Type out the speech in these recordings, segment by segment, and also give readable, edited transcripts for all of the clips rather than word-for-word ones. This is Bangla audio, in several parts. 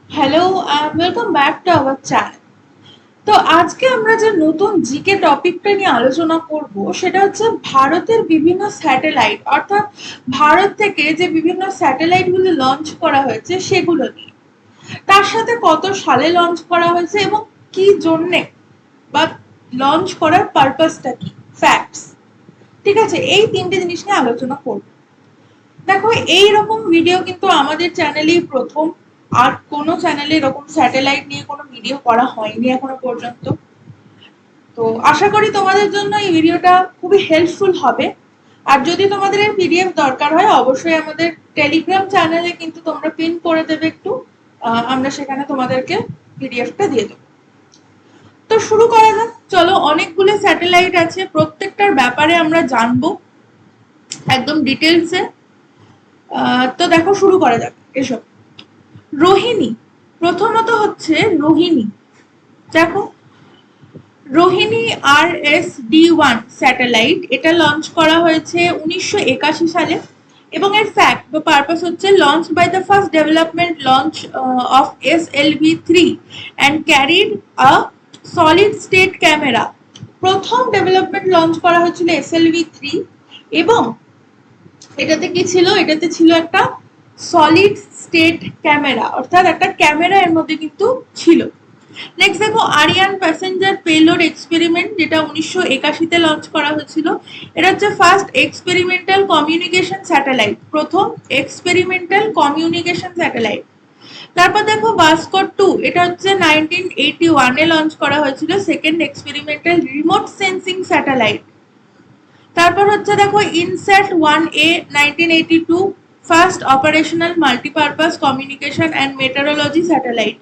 Hello and welcome back to our channel. তো আজকে আমরা যে নতুন জিকে টপিকটা নিয়ে আলোচনা করব সেটা হচ্ছে ভারতের বিভিন্ন স্যাটেলাইট অর্থাৎ ভারত থেকে যে বিভিন্ন স্যাটেলাইটগুলো লঞ্চ করা হয়েছে সেগুলো নিয়ে। তার সাথে কত সালে লঞ্চ করা হয়েছে এবং কি জন্যে বা লঞ্চ করার পারপাসটা কি, ফ্যাক্টস। ঠিক আছে, এই তিনটে জিনিস নিয়ে আলোচনা করব। দেখো, এই রকম ভিডিও কিন্তু আমাদের চ্যানেলেই প্রথম, আর কোনো চ্যানেলে এরকম স্যাটেলাইট নিয়ে কোনো ভিডিও করা হয়নি এখনো পর্যন্ত। তো আশা করি তোমাদের জন্য এই ভিডিওটা খুবই হেল্পফুল হবে। আর যদি তোমাদের এর পিডিএফ দরকার হয় অবশ্যই আমাদের টেলিগ্রাম চ্যানেলে কিন্তু তোমরা পিন করে দেবে একটু, আমরা সেখানে তোমাদেরকে পিডিএফটা দিয়ে দেবো। তো শুরু করা যাক, চলো। অনেকগুলো স্যাটেলাইট আছে, প্রত্যেকটার ব্যাপারে আমরা জানবো একদম ডিটেলসে। তো দেখো, শুরু করা যাক। এসব রোহিণী, প্রথমত হচ্ছে রোহিণী। দেখো, রোহিণী RSD-1 স্যাটেলাইট, এটা লঞ্চ করা হয়েছে 1981 সালে এবং এর ফ্যাক্ট বা পারপাস হচ্ছে launch by the first development launch of SLV-3 and carried a solid state camera. প্রথম ডেভেলপমেন্ট লঞ্চ করা হয়েছিল SLV-3 এবং এটাতে কি ছিল, এটাতে ছিল একটা সলিড স্টেট ক্যামেরা, অর্থাৎ একটা ক্যামেরা এর মধ্যে কিন্তু ছিল। নেক্সট দেখো, আরিয়ান প্যাসেঞ্জার পেলোড এক্সপেরিমেন্ট, যেটা 1981 তে লঞ্চ করা হয়েছিল। এটা হচ্ছে ফার্স্ট এক্সপেরিমেন্টাল কমিউনিকেশন স্যাটেলাইট, প্রথম এক্সপেরিমেন্টাল কমিউনিকেশন স্যাটেলাইট। তারপর দেখো ভাস্কর 2, এটা হচ্ছে 1981 এ লঞ্চ করা হয়েছিল, second experimental remote sensing satellite. তারপর হচ্ছে দেখো INSAT 1A 1982, first operational multipurpose communication and meteorology satellite.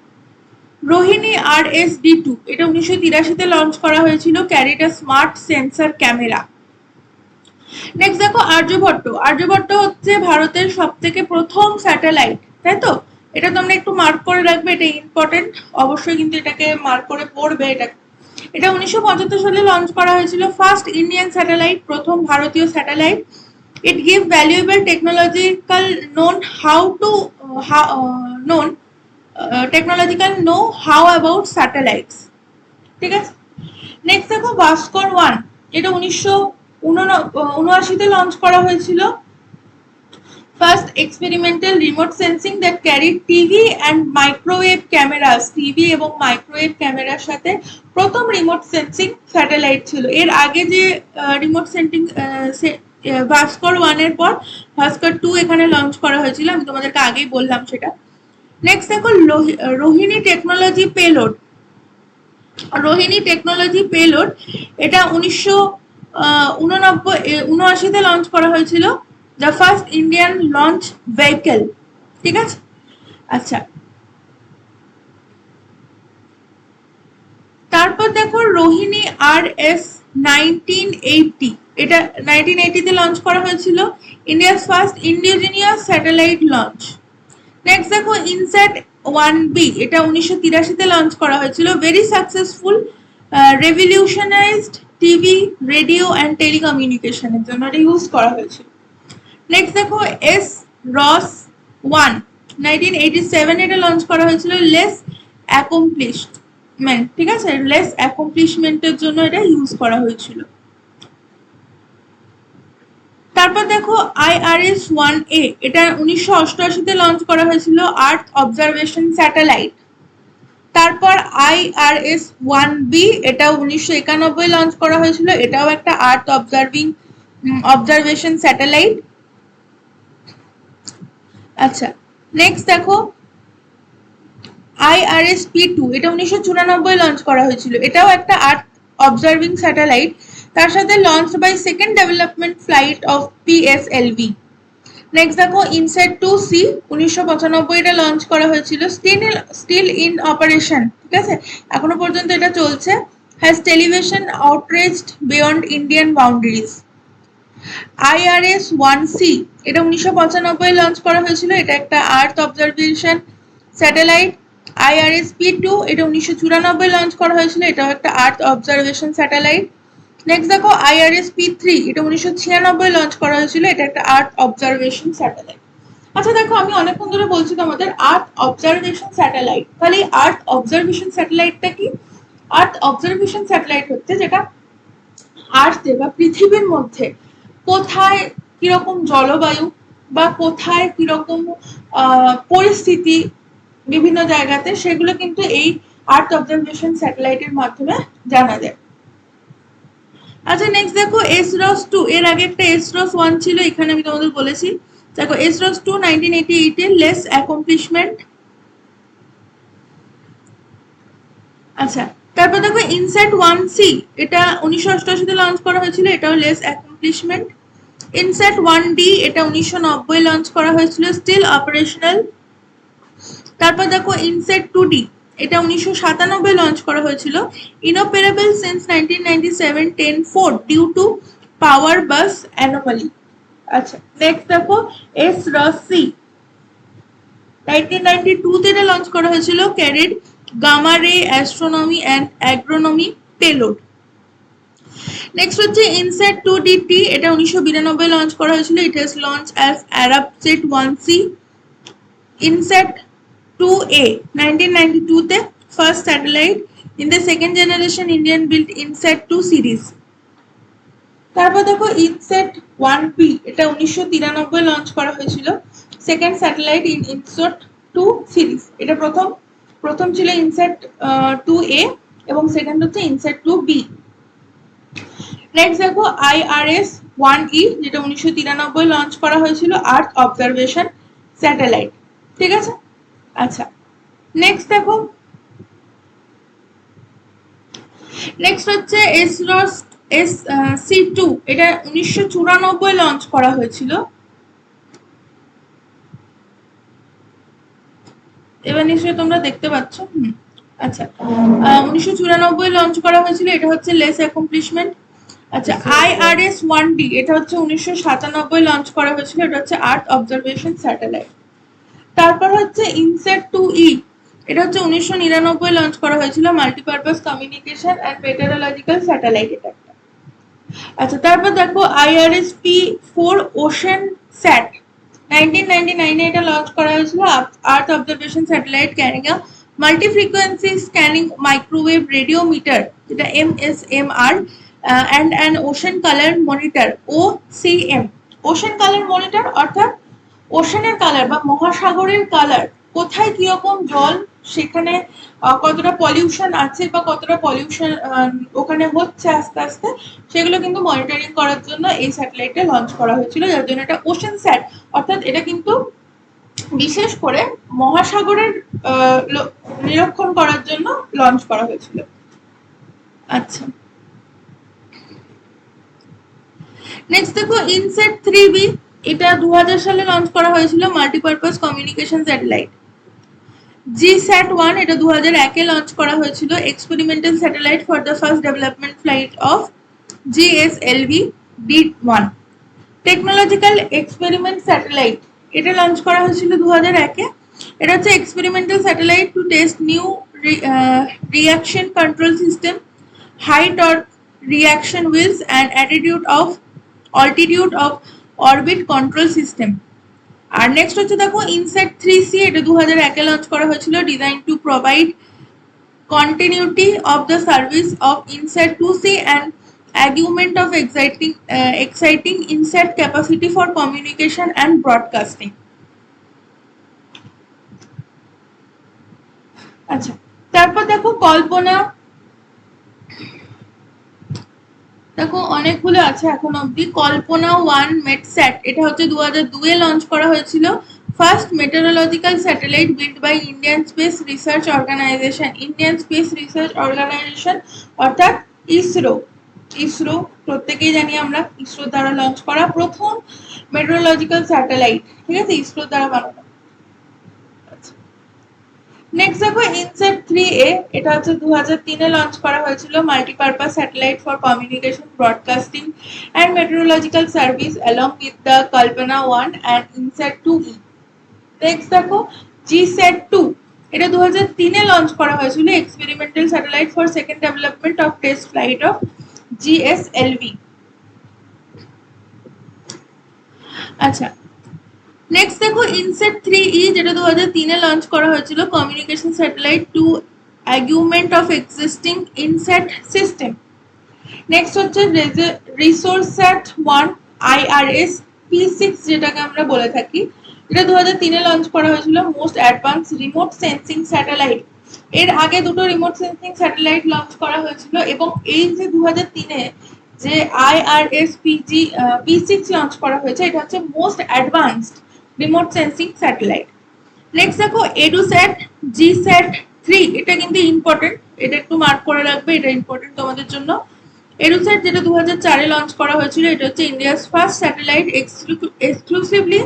Rohini RSD-2, এটা 1983 তে লঞ্চ করা হয়েছিল, carried a smart sensor camera. Next দেখো আর্যভট্ট। আর্যভট্ট হচ্ছে ভারতের সবথেকে প্রথম স্যাটেলাইট, তাই তো? এটা তোমরা একটু মার্ক করে রাখবে, এটা ইম্পর্টেন্ট, অবশ্যই কিন্তু এটাকে মার্ক করে পড়বে। এটা 1975 সালে লঞ্চ করা হয়েছিল, ফার্স্ট ইন্ডিয়ান স্যাটেলাইট, প্রথম ভারতীয় satellite. It gives valuable technological technological know how about satellites. ঠিক আছে। নেক্সট দেখো ভাস্কর 1, এটা 1979 তে লঞ্চ করা হয়েছিল, first experimental remote sensing that carried TV and microwave cameras. TV এবং মাইক্রোওয়েভ ক্যামেরার সাথে প্রথম রিমোট সেন্সিং স্যাটেলাইট ছিল। এর আগে যে রিমোট সেন্সিং ভাস্কর 1 এর পর ভাস্কর 2 এখানে লঞ্চ করা হয়েছিল, আমি তোমাদেরকে আগেই বললাম সেটা। নেক্সট দেখো Rohini technology payload. Rohini technology payload, এটা 1979 তে লঞ্চ করা হয়েছিল, the first Indian launch vehicle. ঠিক আছে, আচ্ছা। তারপর দেখো রোহিণী RS 1980, এটা 1980 তে লঞ্চ করা হয়েছিল, India's first indigenous satellite launch. Next দেখো ইনস্যাট 1B, এটা 1983 তে লঞ্চ করা হয়েছিল, very successful, revolutionised TV, radio and টেলিকমিউনিকেশনের জন্য এটা ইউজ করা হয়েছিল। নেক্সট দেখো SROS-1, 1987 এটা লঞ্চ করা হয়েছিল, লেস অ্যাকমপ্লিশমেন্ট। ঠিক আছে, লেস অ্যাকমপ্লিশমেন্টের জন্য এটা ইউজ করা হয়েছিল। তারপর দেখো IRS-1A, এটা 1988 তে লঞ্চ করা হয়েছিল, আর্থ অবজারভেশন স্যাটেলাইট। তারপর IRS-1B, এটা 1991 লঞ্চ করা হয়েছিল, এটাও একটা আর্থ অবজারভেশন স্যাটেলাইট। আচ্ছা, নেক্সট দেখো IRS-P2, এটা 1994 লঞ্চ করা হয়েছিল, এটাও একটা আর্থ অবজার্ভিং স্যাটেলাইট। তার সাথে launch by second development flight of PSLV। Next দেখো ইনস্যাট 2C, 1995 এটা লঞ্চ করা হয়েছিল, স্টিল ইন অপারেশন। ঠিক আছে, এখনো পর্যন্ত এটা চলছে, has television outreached beyond Indian boundaries. IRS-1C, এটা 1995 লঞ্চ করা হয়েছিল, এটা একটা আর্থ অবজারভেশন স্যাটেলাইট। IRS-P2, এটা 1994 লঞ্চ করা হয়েছিল, এটাও একটা আর্থ অবজারভেশন স্যাটেলাইট। নেক্সট দেখো IRS-P3, এটা 1996 লঞ্চ করা হয়েছিল, এটা একটা আর্থ অবজারভেশন স্যাটেলাইট। আচ্ছা দেখো, আমি অনেকক্ষণ ধরে বলছি তোমাদের আর্থ অবজারভেশন স্যাটেলাইট। তাহলে এই আর্থ অবজারভেশন স্যাটেলাইটটা কি? আর্থ অবজারভেশন স্যাটেলাইট হচ্ছে যেটা আর্থে বা পৃথিবীর মধ্যে কোথায় কিরকম জলবায়ু বা কোথায় কিরকম পরিস্থিতি বিভিন্ন জায়গাতে, সেগুলো কিন্তু এই আর্থ অবজারভেশন স্যাটেলাইটের মাধ্যমে জানা যায়। আচ্ছা নেক্সট দেখো এসরস 2, এর আগে একটা এসরস 1 ছিল, এখানে আমি তোমাদের বলেছি। দেখো এসরস 2 1988 এর লেস অ্যাকমপ্লিশমেন্ট। আচ্ছা তারপর দেখো ইনস্যাট 1C, এটা 1988 তে লঞ্চ করা হয়েছিল, এটাও লেস অ্যাকমপ্লিশমেন্ট। ইনস্যাট 1D, এটা 1990 লঞ্চ করা হয়েছিল, স্টিল অপারেশনাল। তারপর দেখো ইনস্যাট 2D, এটা 1997 লঞ্চ করা হয়েছিল, inoperable since 1997 10/4 due to power bus anomaly. আচ্ছা নেক্সট দেখো এসরসি 1992 তে এটা লঞ্চ করা হয়েছিল, carried gamma ray astronomy and agronomy payload. Next হচ্ছে ইনস্যাট 2DT, এটা 1992 লঞ্চ করা হয়েছিল, it has launch as Arabsat 1C। INSAT 2A 1992 তে first satellite in the second generation Indian built INSAT 2 series. তারপর দেখো ইনস্যাট 1B, এটা 1993 লঞ্চ করা হয়েছিল, second satellite in INSAT 2 series. এটা প্রথম ছিল ইনস্যাট 2A এবং সেকেন্ড হচ্ছে ইনস্যাট 2B। নেক্সট দেখো IRS 1E, যেটা 1993 লঞ্চ করা হয়েছিল, আর্থ অবজারভেশন স্যাটেলাইট। ঠিক আছে। আচ্ছা নেক্সট দেখো, নেক্সট হচ্ছে এসরস SC2, এটা 1994 লঞ্চ করা হয়েছিল। এবার নিশ্চয়ই তোমরা দেখতে পাচ্ছ। আচ্ছা 1994 লঞ্চ করা হয়েছিল, এটা হচ্ছে লেস অ্যাকমপ্লিশমেন্ট। আচ্ছা IRS 1D, এটা হচ্ছে 1997 লঞ্চ করা হয়েছিল, এটা হচ্ছে আর্থ অবজারভেশন স্যাটেলাইট। তারপর হচ্ছে ইনস্যাট 2E, এটা হচ্ছে 1999 লঞ্চ করা হয়েছিল, multipurpose communication and meteorological satellite এটা একটা। আচ্ছা তারপর দেখো IRS P4 ওশেন স্যাট 1999 এ এটা লঞ্চ করা হয়েছিল, আর্থ অবজারভেশন স্যাটেলাইট ক্যারিং আ multi frequency scanning microwave radiometer, যেটা MSMR, and an ocean color monitor OCM। Ocean colour monitor অর্থাৎ ওশেনের কালার বা মহাসাগরের কালার, কোথায় কিরকম জল, সেখানে কতটা পলিউশন আছে বা কতটা পলিউশন ওখানে হচ্ছে আস্তে আস্তে, সেগুলো কিন্তু মনিটরিং করার জন্য এই স্যাটেলাইটটা লঞ্চ করা হয়েছিল, যার জন্য এটা ওশেন স্যাট, অর্থাৎ এটা কিন্তু বিশেষ করে মহাসাগরের নিরীক্ষণ করার জন্য লঞ্চ করা হয়েছিল। আচ্ছা নেক্সট দেখো ইনস্যাট 3B, এটা 2000 সালে লঞ্চ করা হয়েছিল, মাল্টিপারপাস কমিউনিকেশন স্যাটেলাইট। GSAT-1, এটা 2001 এ লঞ্চ করা হয়েছিল, experimental satellite for the first development flight of GSLV D1। Technological experiment satellite, এটা লঞ্চ করা হয়েছিল 2001 এ, এটা হচ্ছে experimental satellite to test new reaction control system, high torque reaction wheels and altitude of orbit control system। আর নেক্সট হচ্ছে দেখো ইনস্যাট 3C, এটা 2001 এ লঞ্চ করা হয়েছিল, design to provide continuity of the service of INSAT 2C and augment of exciting INSAT capacity for communication and broadcasting। আচ্ছা তারপর দেখো কল্পনা, দেখো অনেকগুলো আছে এখন অবধি। কল্পনা 1 মেটস্যাট, এটা হচ্ছে 2002 এ লঞ্চ করা হয়েছিল, first meteorological satellite built by Indian Space Research Organisation. Indian Space Research Organisation অর্থাৎ ইসরো প্রত্যেকেই জানি আমরা, ইসরো দ্বারা লঞ্চ করা প্রথম মেটেরোলজিক্যাল স্যাটেলাইট। ঠিক আছে, ইসরো দ্বারা বানানো। নেক্সট দেখো ইনস্যাট 3A, এটা হচ্ছে 2003 এ লঞ্চ করা হয়েছিল, multipurpose satellite for communication, broadcasting and meteorological service along with the Kalpana 1 and INSAT 2E। Next দেখো GSAT-2, এটা 2003 এ লঞ্চ করা হয়েছিল, experimental satellite for second development of test flight of GSLV। আচ্ছা নেক্সট দেখো ইনসেট 3E, যেটা 2003-এ লঞ্চ করা হয়েছিল, communication satellite to augment of existing INSAT system. Next হচ্ছে রিসোর্সস্যাট 1 IRS P6, যেটাকে আমরা বলে থাকি, এটা 2003-এ লঞ্চ করা হয়েছিল, most advance remote sensing satellite. এর আগে দুটো রিমোট সেন্সিং স্যাটেলাইট লঞ্চ করা হয়েছিল, এবং এই যে 2003-এ যে P6 লঞ্চ করা হয়েছে, এটা হচ্ছে most advanced remote sensing satellite. Next দেখো এডুস্যাট GSAT-3, এটা কিন্তু ইম্পর্টেন্ট, এটা একটু মার্ক করে রাখবে, এটা ইম্পর্টেন্ট তোমাদের জন্য। এডুস্যাট যেটা 2004-এ লঞ্চ করা হয়েছিল, এটা হচ্ছে India's first satellite exclusively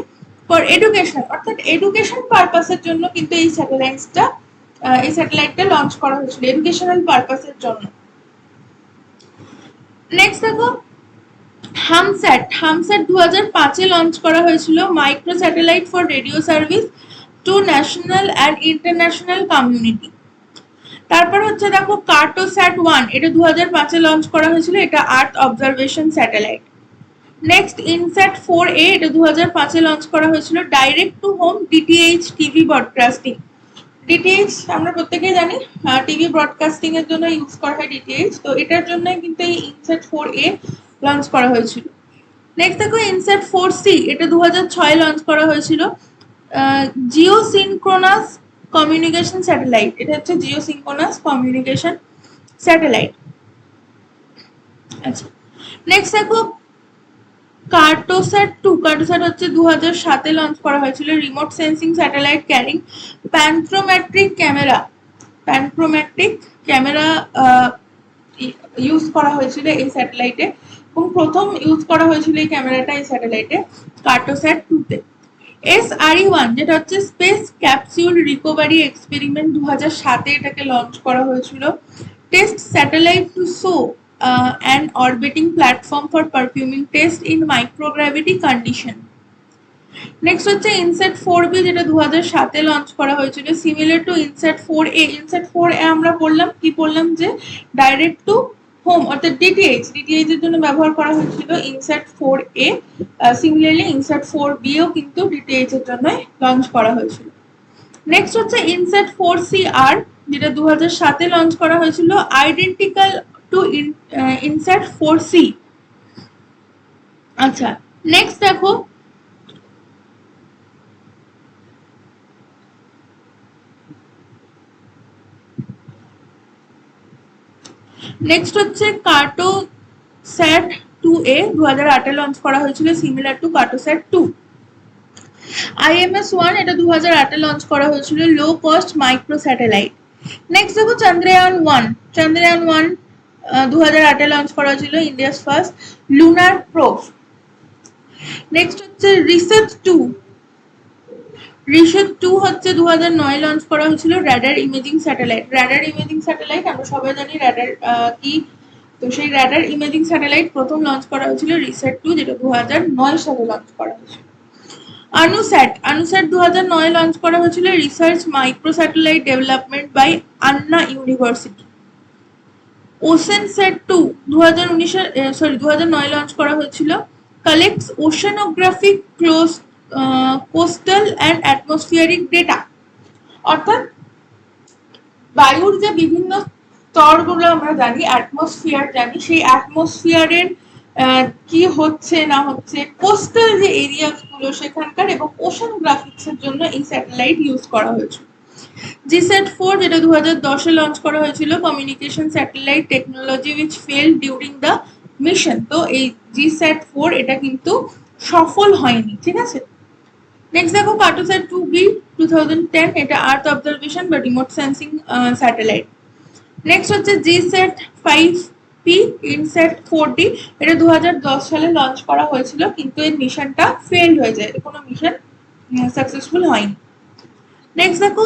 for education, অর্থাৎ এডুকেশন পারপাসের জন্য কিন্তু এই স্যাটেলাইটটা লঞ্চ করা হয়েছিল, এডুকেশনাল পারপাসের জন্য। নেক্সট দেখো হামস্যাট 2005-এ লঞ্চ করা হয়েছিল, micro satellite for radio service to national and international community. তারপর হচ্ছে দেখো কার্টোস্যাট 1, এটা 2005-এ লঞ্চ করা হয়েছিল, এটা earth observation satellite. Next INSAT 4A, এটা 2005-এ লঞ্চ করা হয়েছিল, direct two home DTH TV broadcasting. DTH আমরা প্রত্যেকেই জানি, টিভি ব্রডকাস্টিং এর জন্য ইউজ করা হয় DTH, তো এটার জন্য কিন্তু এই ইনস্যাট 4A লঞ্চ করা হয়েছিল। নেক্সট দেখো ইনস্যাট 4C, এটা 2006-এ লঞ্চ করা হয়েছিল, জিওসিনক্রোনাস কমিউনিকেশন স্যাটেলাইট, এটা হচ্ছে জিওসিনক্রোনাস কমিউনিকেশন স্যাটেলাইট। আচ্ছা, নেক্সট দেখো কার্টোস্যাট 2, কার্টোস্যাট হচ্ছে 2007-এ লঞ্চ করা হয়েছিল, remote sensing satellite carrying panchromatic camera use করা হয়েছিল এই স্যাটেলাইটে, এবং প্রথম ইউজ করা হয়েছিল এই ক্যামেরাটা এই স্যাটেলাইটে কার্টোস্যাট 2-তে। SRE-1, যেটা হচ্ছে স্পেস ক্যাপসিউল রিকভারি এক্সপেরিমেন্ট, 2007-এ এটাকে লঞ্চ করা হয়েছিল, test satellite to show an orbiting platform for performing test in microgravity condition. Next হচ্ছে ইনস্যাট 4B, যেটা 2007-এ লঞ্চ করা হয়েছিল, similar to INSAT 4A। INSAT 4A আমরা পড়লাম যে ডাইরেক্ট টু হোম, অর্থাৎ DTH এর জন্য ব্যবহার করা হয়েছিল ইনস্যাট 4A। সিমিলারলি ইনস্যাট 4B-ও কিন্তু DTH এর জন্য লঞ্চ করা হয়েছিল। নেক্সট হচ্ছে ইনস্যাট 4CR, যেটা 2007-এ লঞ্চ করা হয়েছিল, আইডেন্টিক্যাল টু ইনস্যাট 4C। আচ্ছা, নেক্সট দেখো নেক্সট হচ্ছে কার্টোস্যাট 2A, 2008-এ লঞ্চ করা হয়েছিল, সিমিলার টু কার্টোস্যাট 2। IMS-1, এটা 2008-এ লঞ্চ করা হয়েছিল, low cost micro satellite. Next দেখো চন্দ্রয়ান 1, 2008-এ লঞ্চ করা হয়েছিল, India's first lunar probe. Next হচ্ছে রিসেট 2 হচ্ছে 2009-এ লঞ্চ করা হয়েছিল, র্যাডার ইমেজিং স্যাটেলাইট। আমরা সবাই জানি র্যাডার কি, তো সেই র্যাডার ইমেজিং স্যাটেলাইট প্রথম লঞ্চ করা হয়েছিল রিসেট 2, যেটা 2009 সালে লঞ্চ করা হয়েছিল। অনুস্যাট 2009-এ লঞ্চ করা হয়েছিল, research micro satellite development by Anna University. Oceansat 2, 2009-এ লঞ্চ করা হয়েছিল, collects oceanographic coastal and atmospheric data, অর্থাৎ বায়ুর যে বিভিন্ন স্তরগুলো আমরা জানি, অ্যাটমসফিয়ার জানি, সেই অ্যাটমসফিয়ারের কি হচ্ছে না হচ্ছে, কোস্টাল যে এরিয়াগুলো সেখানকার, এবং ওশানোগ্রাফিক্সের জন্য এই স্যাটেলাইট ইউজ করা হয়েছিল। GSAT-4, যেটা 2010-এ লঞ্চ করা হয়েছিল, communication satellite technology which fail during the mission. তো এই GSAT-4 এটা কিন্তু সফল হয়নি, ঠিক আছে। নেক্সট দেখো কার্টোস্যাট 2B, 2010, এটা আর্থ অবজারভেশন বা রিমোট সেন্সিং স্যাটেলাইট। নেক্সট হচ্ছে GSAT-5P, ইনস্যাট 4D, এটা 2010 সালে লঞ্চ করা হয়েছিল, কিন্তু এর মিশনটা ফেল হয়ে যায়, কোনো মিশন সাকসেসফুল হয়নি। নেক্সট দেখো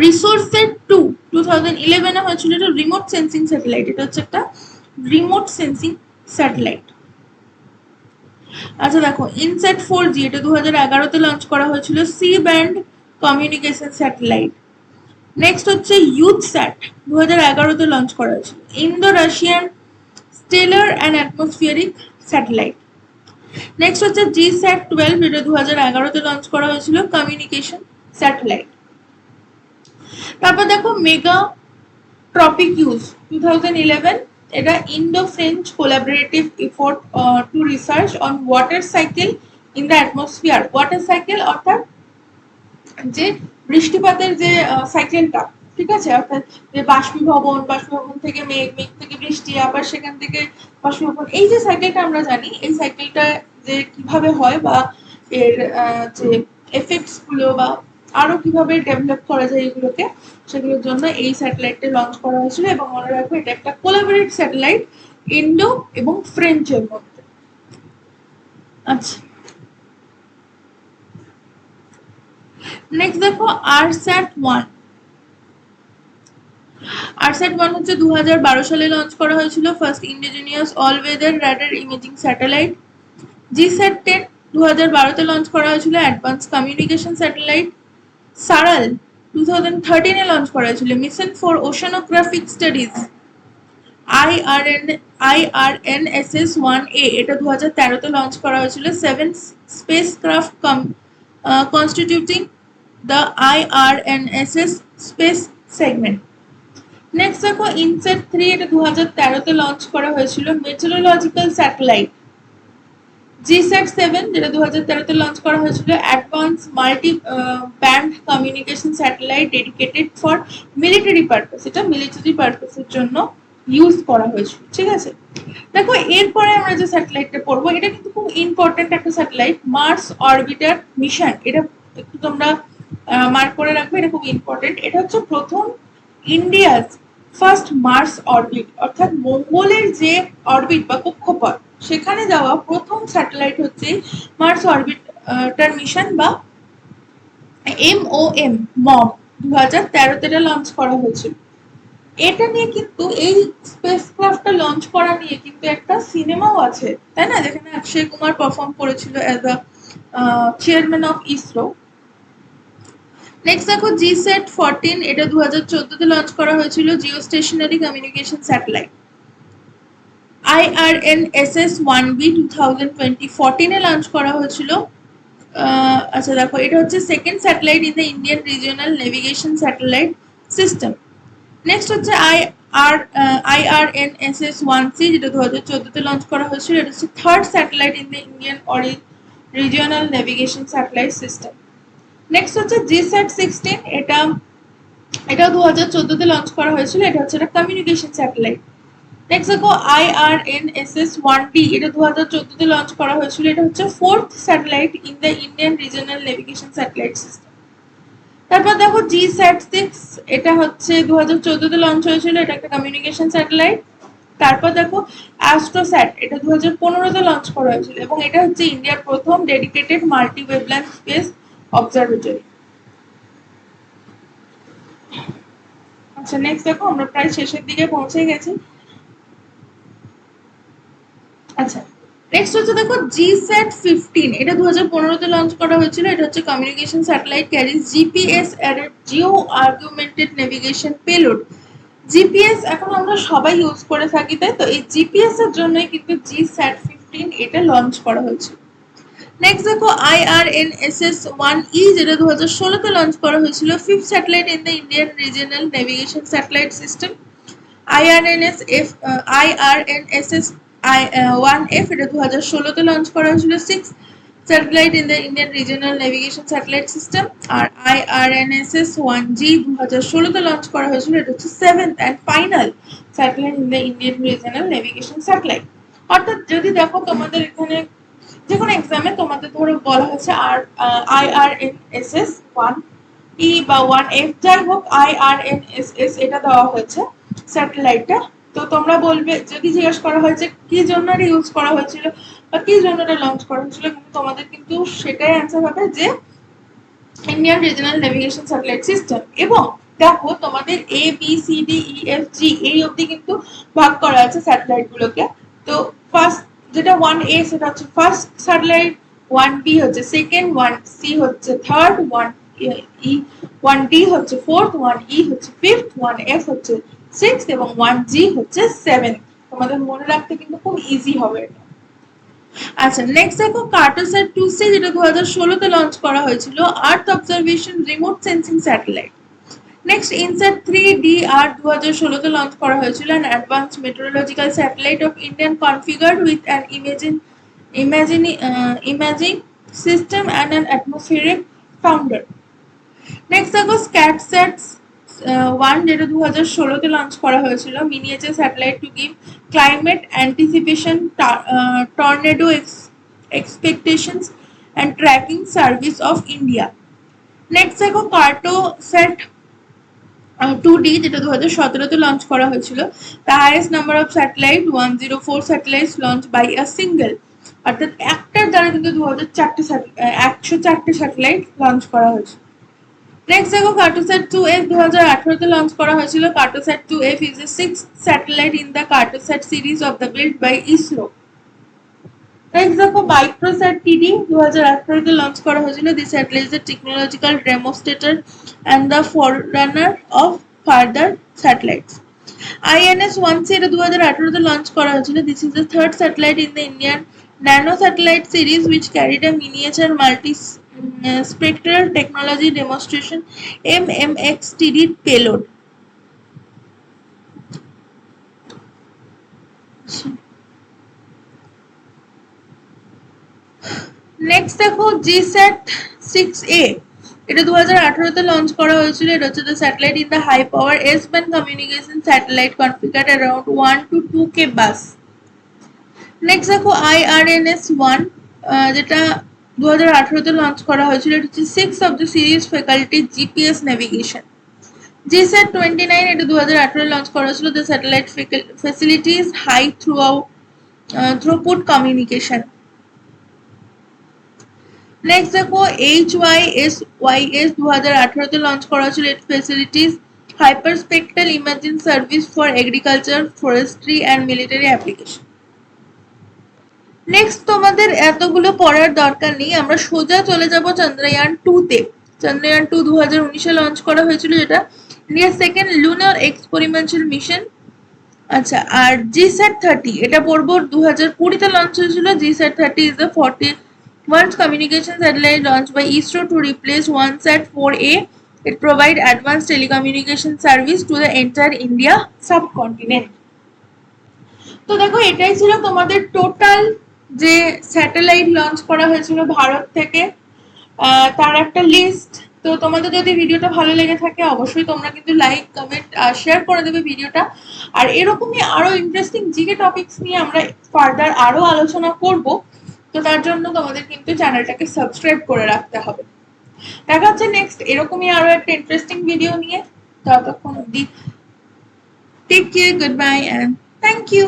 রিসোর্সেট 2, 2011-এ হয়েছিল, এটা রিমোট সেন্সিং স্যাটেলাইট, এটা হচ্ছে একটা রিমোট সেন্সিং স্যাটেলাইট। আচ্ছা দেখো ইনস্যাট 4G, এটা 2011-তে লঞ্চ করা হয়েছিল, C band communication satellite. Next হচ্ছে ইউথস্যাট, 2011-তে লঞ্চ করা হয়েছিল, Indo Russian stellar and atmospheric satellite. Next হচ্ছে GSAT-12, এটা 2011-তে লঞ্চ করা হয়েছিল, কমিউনিকেশন স্যাটেলাইট। তারপর দেখো মেগা ট্রপিকিউজ 2011, এটা Indo French collaborative effort to research on water cycle in the atmosphere. Water cycle অর্থাৎ যে বৃষ্টিপাতের যে সাইকেলটা, ঠিক আছে, অর্থাৎ যে বাষ্পীভবন থেকে মেঘ, মেঘ থেকে বৃষ্টি, আবার সেখান থেকে বাষ্পীভবন, এই যে সাইকেলটা আমরা জানি, এই সাইকেলটা যে কিভাবে হয় বা এর যে এফেক্টস গুলো বা আরো কিভাবে ডেভেলপ করা যায় এগুলোকে, সেগুলোর জন্য এই স্যাটেলাইটটা লঞ্চ করা হয়েছিল। এবং মনে রাখবে এটা একটা কোলাবোরেট স্যাটেলাইট ইন্ডো এবং ফ্রেঞ্চের মধ্যে। আচ্ছা, নেক্সট দেখো ARSAT-1। ARSAT-1 হচ্ছে 2012 সালে লঞ্চ করা হয়েছিল, first indigenous all weather radar imaging satellite. GSAT-10 2012-তে লঞ্চ করা হয়েছিল, অ্যাডভান্স কমিউনিকেশন স্যাটেলাইট। সারাল 2013-এ লঞ্চ করা হয়েছিল, mission for oceanographic studies. IRNSS-1A, এটা 2013-তে লঞ্চ করা হয়েছিল, 7 spacecraft constituting the IRNSS space segment. Next দেখো INSAT-3, এটা 2013-তে লঞ্চ করা হয়েছিল, মেটেরোলজিক্যাল স্যাটেলাইট। GSAT-7, যেটা 2013-তে লঞ্চ করা হয়েছিল, advance multi band communication satellite dedicated for military purpose. এটা মিলিটারি পারপাসের জন্য ইউজ করা হয়েছিল, ঠিক আছে। দেখো এরপরে আমরা যে স্যাটেলাইটটা পড়বো, এটা কিন্তু খুব ইম্পর্টেন্ট একটা স্যাটেলাইট, মার্স অরবিটার মিশন। এটা একটু তোমরা মার্ক করে রাখবে, এটা খুব ইম্পর্টেন্ট। এটা হচ্ছে প্রথম ইন্ডিয়াস ফার্স্ট মার্স অরবিট, অর্থাৎ মঙ্গলের যে অরবিট বা কক্ষপথ, সেখানে যাওয়া প্রথম স্যাটেলাইট হচ্ছে মার্স অরবিটার মিশন বা MOM 2013-তে লঞ্চ করা হয়েছিল। এটা নিয়ে কিন্তু এই স্পেসক্রাফটটা লঞ্চ করা নিয়ে কিন্তু একটা সিনেমাও আছে, তাই না, যেখানে অক্ষয় কুমার পারফর্ম করেছিল as a chairman of ISRO. Next দেখো GSAT-14, এটা 2014-তে লঞ্চ করা হয়েছিল, geostationary communication satellite. IRNSS-1B 2014-এ লঞ্চ করা হয়েছিল। আচ্ছা দেখো, এটা হচ্ছে second satellite in the Indian regional navigation satellite system. Next হচ্ছে IRNSS-1C, যেটা 2014-তে লঞ্চ করা হয়েছিল, এটা হচ্ছে third satellite in the Indian regional navigation satellite system. Next হচ্ছে GSAT-16, এটাও 2014-তে লঞ্চ করা হয়েছিল, এটা হচ্ছে একটা কমিউনিকেশন স্যাটেলাইট। নেক্সট দেখো IRNSS-1D, এটা 2014-তে লঞ্চ করা হয়েছিল, এটা হচ্ছে fourth satellite in the Indian regional navigation satellite system. তারপর দেখো GSAT-6, এটা হচ্ছে 2014-তে লঞ্চ হয়েছিল, এটা একটা কমিউনিকেশন স্যাটেলাইট। তারপর দেখো অ্যাস্ট্রোস্যাট, এটা 2015-তে লঞ্চ করা হয়েছিল, এবং এটা হচ্ছে ইন্ডিয়ার প্রথম dedicated multi wavelength space observatory. আচ্ছা, নেক্সট দেখো আমরা প্রায় শেষের দিকে পৌঁছে গেছি। আচ্ছা, নেক্সট হচ্ছে দেখো GSAT-15, এটা 2015-তে লঞ্চ করা হয়েছিল, এটা হচ্ছে communication satellite carries GPS added geo augmented navigation payload. GPS এখন আমরা সবাই ইউজ করে থাকি, তাই তো এই জিপিএস এর জন্যই কিন্তু GSAT-15 এটা লঞ্চ করা হয়েছিল। নেক্সট দেখো IRNSS-1E, যেটা 2016-তে লঞ্চ করা হয়েছিল, fifth satellite in the Indian regional navigation satellite system. IRNSS-1F, এটা 2016-তে লঞ্চ করা হয়েছিল, six satellite in the Indian regional navigation satellite system. আর IRNSS-1G 2016-তে লঞ্চ করা হয়েছিল, এটা হচ্ছে seventh and final satellite in the Indian regional navigation satellite. অর্থাৎ যদি দেখো তোমাদের এখানে যে কোনো এক্সামে তোমাদের ধরো বলা হয়েছে আর IRNSS-1E বা 1F, যাই হোক IRNSS এটা দেওয়া হয়েছে স্যাটেলাইটটা, তো তোমরা বলবে, যদি জিজ্ঞেস করা হয়েছে কি জন্য এটা ইউজ করা হয়েছিল বা কি জন্য এটা লঞ্চ করা হয়েছিল, কিন্তু তোমাদের কিন্তু সেটাই অ্যান্সার হবে যে Indian regional navigation satellite system. এবং দেখো তোমাদের ABCDEFG এই অবধি কিন্তু ভাগ করা আছে স্যাটেলাইট গুলোকে। তো ফার্স্ট যেটা 1A, সেটা হচ্ছে ফার্স্ট স্যাটেলাইট, 1B হচ্ছে সেকেন্ড, 1C হচ্ছে থার্ড, 1D হচ্ছে ফোর্থ, 1E হচ্ছে ফিফথ, 1F হচ্ছে সিক্সথ এবং 1G হচ্ছে সেভেন্থ। তোমাদের মনে রাখতে কিন্তু খুব ইজি হবে এটা। আচ্ছা, নেক্সট দেখো কার্টোস্যাট 2C, যেটা 2016 তে লঞ্চ করা হয়েছিল, earth observation remote sensing satellite. Next INSAT 3D আর 2016 তে লঞ্চ করা হয়েছিল, an advance meteorological satellite of Indian configured with an imaging system and an atmospheric founder. Next দেখো স্ক্যাটস্যাট 1, যেটা 2016 তে লঞ্চ করা হয়েছিল, miniature satellite to give climate anticipation, tornado expectations and tracking service of India. Next দেখো কার্টোস্যাট 2D, যেটা 2017 তে লঞ্চ করা হয়েছিল, the highest number of satellite 104 satellites launched by a single, অর্থাৎ একটার দ্বারা কিন্তু 104টা স্যাটেলাইট লঞ্চ করা হয়েছে। নেক্সট দেখো কার্টোস্যাট 2F 2018 তে লঞ্চ করা হয়েছিল। Cartosat 2F is the sixth satellite in the Cartosat series of the built by ISRO. Next দেখো মাইক্রোস্যাট TD 2018 তে লঞ্চ করা হয়েছিল। This satellite is a technological demonstrator and the forerunner of further satellites. INS 1C, এটা 2018 তে লঞ্চ করা হয়েছিল। This is the third satellite in the Indian nano satellite series which carried a miniature multi-spectral technology demonstration MMXTD payload. Next দেখো GSAT 6A, এটা 2018 তে লঞ্চ করা হয়েছিল। এটা হচ্ছে the satellite in the high power S-band communication satellite configured around 1 to 2K bus. Next দেখো IRNS 1, যেটা 2018 তে লঞ্চ করা হয়েছিল। এটা হচ্ছে 6 of the series faculty GPS navigation. GSAT 29, এটা 2018 লঞ্চ করা হয়েছিল। The satellite facilities high throughput communication. Next দেখো HYSYS 2018 তে লঞ্চ করা হয়েছিল। It facilities hyperspectral imaging service for agriculture, forestry and military application. Next তোমাদের এতগুলো পড়ার দরকার নেই, আমরা সোজা চলে যাব চন্দ্রয়ান 2 তে। চন্দ্রয়ান 2 2019 এ লঞ্চ করা হয়েছিল, যেটা ইন্ডিয়ার সেকেন্ড লুনার এক্সপেরিমেন্টাল মিশন। আচ্ছা, আর GSAT 30, এটা পড়বো 2020 তে লঞ্চ হয়েছিল। GSAT 30 is the 41st communication satellite launched by ISRO to replace OneSat 4A. It provides advanced telecommunication service to the entire India subcontinent. তো দেখো এটাই ছিল তোমাদের টোটাল যে স্যাটেলাইট লঞ্চ করা হয়েছিল ভারত থেকে, তার একটা লিস্ট। তো তোমাদের যদি ভিডিওটা ভালো লেগে থাকে অবশ্যই তোমরা কিন্তু লাইক, কমেন্ট আর শেয়ার করে দেবে ভিডিওটা। আর এরকমই আরো ইন্টারেস্টিং জিকে টপিকস নিয়ে আমরা ফার্দার আরো আলোচনা করব। তো তার জন্য তোমাদের কিন্তু চ্যানেলটাকে সাবস্ক্রাইব করে রাখতে হবে। দেখা হচ্ছে নেক্সট এরকমই আরো একটা ইন্টারেস্টিং ভিডিও নিয়ে। ততক্ষণ অবধি take care, goodbye and thank you.